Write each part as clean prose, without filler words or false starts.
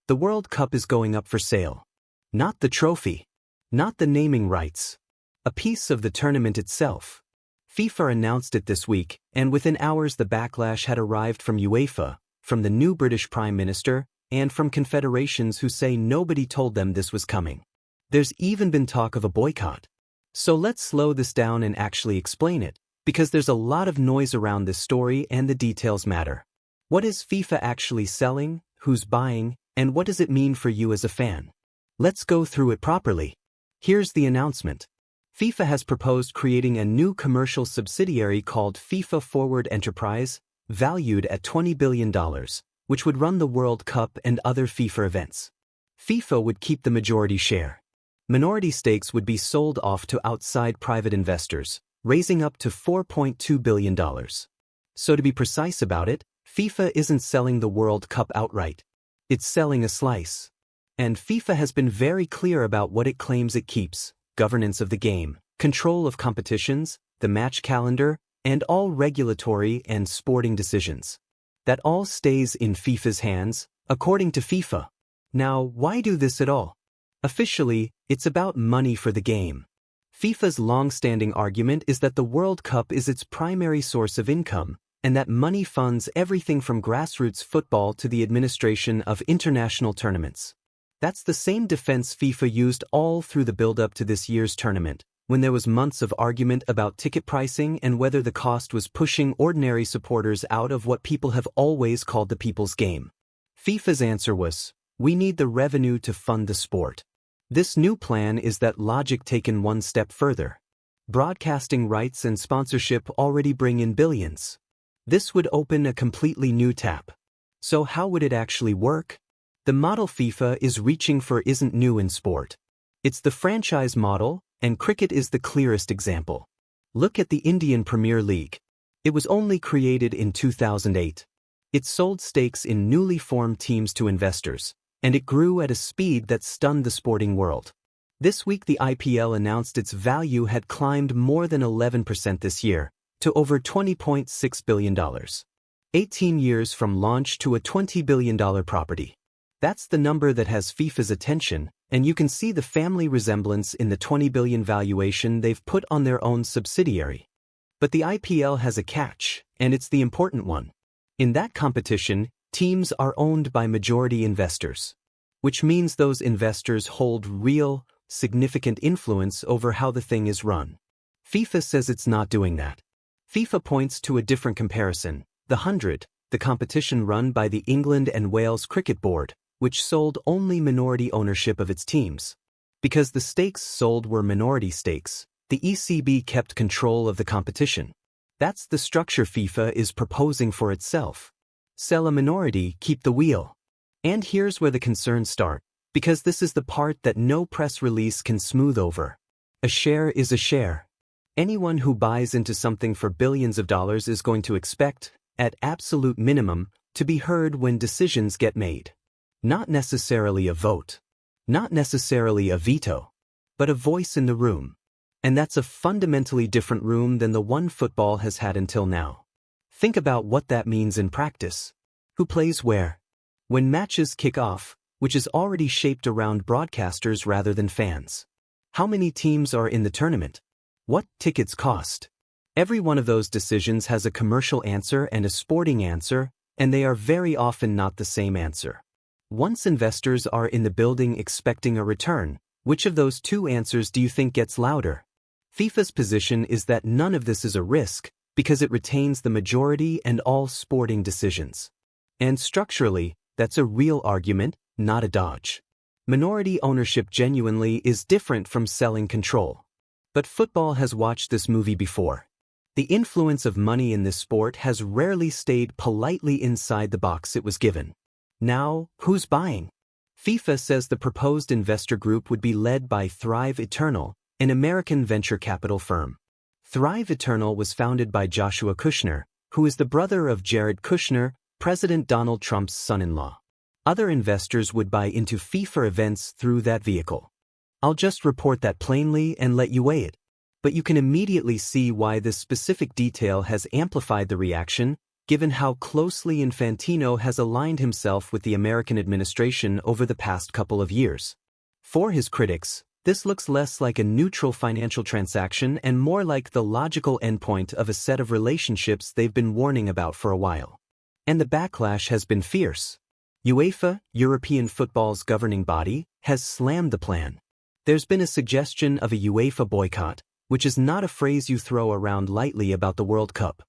The World Cup is going up for sale. Not the trophy. Not the naming rights. A piece of the tournament itself. FIFA announced it this week, and within hours the backlash had arrived from UEFA, from the new British Prime Minister, and from confederations who say nobody told them this was coming. There's even been talk of a boycott. So let's slow this down and actually explain it, because there's a lot of noise around this story and the details matter. What is FIFA actually selling, who's buying, and what does it mean for you as a fan? Let's go through it properly. Here's the announcement. FIFA has proposed creating a new commercial subsidiary called FIFA Forward Enterprise, valued at $20 billion, which would run the World Cup and other FIFA events. FIFA would keep the majority share. Minority stakes would be sold off to outside private investors, raising up to $4.2 billion. So to be precise about it, FIFA isn't selling the World Cup outright. It's selling a slice. And FIFA has been very clear about what it claims it keeps: governance of the game, control of competitions, the match calendar, and all regulatory and sporting decisions. That all stays in FIFA's hands, according to FIFA. Now, why do this at all? Officially, it's about money for the game. FIFA's long-standing argument is that the World Cup is its primary source of income, and that money funds everything from grassroots football to the administration of international tournaments. That's the same defense FIFA used all through the build-up to this year's tournament, when there was months of argument about ticket pricing and whether the cost was pushing ordinary supporters out of what people have always called the people's game. FIFA's answer was, "We need the revenue to fund the sport." This new plan is that logic taken one step further. Broadcasting rights and sponsorship already bring in billions. This would open a completely new tap. So how would it actually work? The model FIFA is reaching for isn't new in sport. It's the franchise model, and cricket is the clearest example. Look at the Indian Premier League. It was only created in 2008. It sold stakes in newly formed teams to investors, and it grew at a speed that stunned the sporting world. This week the IPL announced its value had climbed more than 11% this year, to over $20.6 billion. 18 years from launch to a $20 billion property. That's the number that has FIFA's attention, and you can see the family resemblance in the $20 billion valuation they've put on their own subsidiary. But the IPL has a catch, and it's the important one. In that competition, teams are owned by majority investors, which means those investors hold real, significant influence over how the thing is run. FIFA says it's not doing that. FIFA points to a different comparison, the 100, the competition run by the England and Wales Cricket Board, which sold only minority ownership of its teams. Because the stakes sold were minority stakes, the ECB kept control of the competition. That's the structure FIFA is proposing for itself. Sell a minority, keep the wheel. And here's where the concerns start, because this is the part that no press release can smooth over. A share is a share. Anyone who buys into something for billions of dollars is going to expect, at absolute minimum, to be heard when decisions get made. Not necessarily a vote. Not necessarily a veto. But a voice in the room. And that's a fundamentally different room than the one football has had until now. Think about what that means in practice. Who plays where? When matches kick off, which is already shaped around broadcasters rather than fans. How many teams are in the tournament? What tickets cost? Every one of those decisions has a commercial answer and a sporting answer, and they are very often not the same answer. Once investors are in the building expecting a return, which of those two answers do you think gets louder? FIFA's position is that none of this is a risk, because it retains the majority and all sporting decisions. And structurally, that's a real argument, not a dodge. Minority ownership genuinely is different from selling control. But football has watched this movie before. The influence of money in this sport has rarely stayed politely inside the box it was given. Now, who's buying? FIFA says the proposed investor group would be led by Thrive Eternal, an American venture capital firm. Thrive Eternal was founded by Joshua Kushner, who is the brother of Jared Kushner, President Donald Trump's son-in-law. Other investors would buy into FIFA events through that vehicle. I'll just report that plainly and let you weigh it. But you can immediately see why this specific detail has amplified the reaction, given how closely Infantino has aligned himself with the American administration over the past couple of years. For his critics, this looks less like a neutral financial transaction and more like the logical endpoint of a set of relationships they've been warning about for a while. And the backlash has been fierce. UEFA, European football's governing body, has slammed the plan. There's been a suggestion of a UEFA boycott, which is not a phrase you throw around lightly about the World Cup.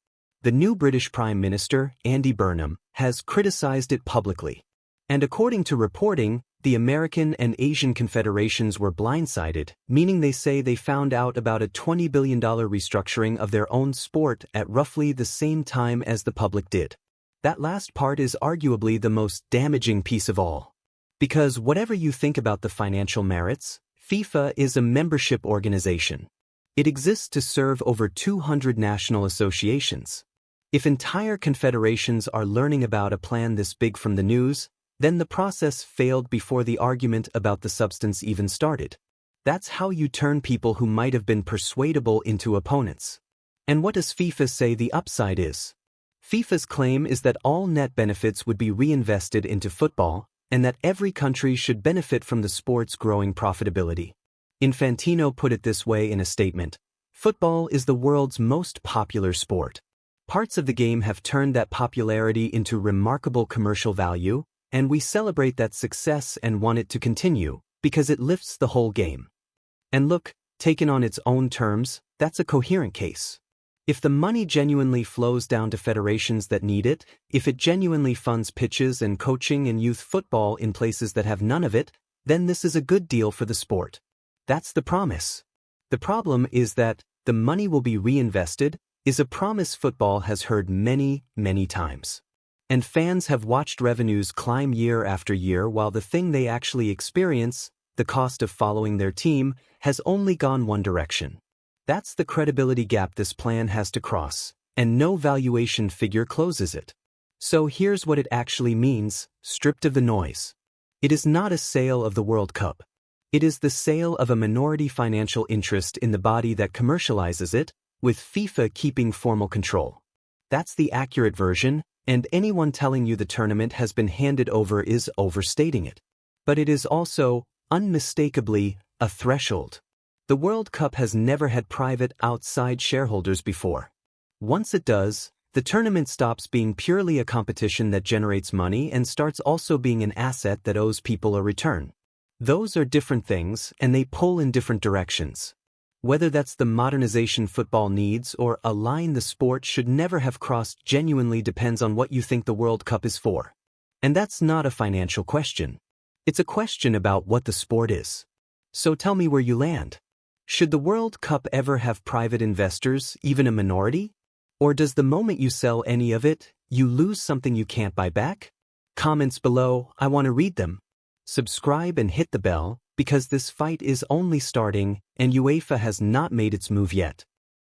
The new British Prime Minister, Andy Burnham, has criticized it publicly. And according to reporting, the American and Asian confederations were blindsided, meaning they say they found out about a $20 billion restructuring of their own sport at roughly the same time as the public did. That last part is arguably the most damaging piece of all. Because whatever you think about the financial merits, FIFA is a membership organization. It exists to serve over 200 national associations. If entire confederations are learning about a plan this big from the news, then the process failed before the argument about the substance even started. That's how you turn people who might have been persuadable into opponents. And what does FIFA say the upside is? FIFA's claim is that all net benefits would be reinvested into football, and that every country should benefit from the sport's growing profitability. Infantino put it this way in a statement: "Football is the world's most popular sport. Parts of the game have turned that popularity into remarkable commercial value, and we celebrate that success and want it to continue, because it lifts the whole game." And look, taken on its own terms, that's a coherent case. If the money genuinely flows down to federations that need it, if it genuinely funds pitches and coaching and youth football in places that have none of it, then this is a good deal for the sport. That's the promise. The problem is that the money will be reinvested is a promise football has heard many, many times. And fans have watched revenues climb year after year while the thing they actually experience, the cost of following their team, has only gone one direction. That's the credibility gap this plan has to cross, and no valuation figure closes it. So here's what it actually means, stripped of the noise. It is not a sale of the World Cup. It is the sale of a minority financial interest in the body that commercializes it, with FIFA keeping formal control. That's the accurate version, and anyone telling you the tournament has been handed over is overstating it. But it is also, unmistakably, a threshold. The World Cup has never had private outside shareholders before. Once it does, the tournament stops being purely a competition that generates money and starts also being an asset that owes people a return. Those are different things, and they pull in different directions. Whether that's the modernization football needs or a line the sport should never have crossed genuinely depends on what you think the World Cup is for. And that's not a financial question. It's a question about what the sport is. So tell me where you land. Should the World Cup ever have private investors, even a minority? Or does the moment you sell any of it, you lose something you can't buy back? Comments below, I want to read them. Subscribe and hit the bell, because this fight is only starting, and UEFA has not made its move yet.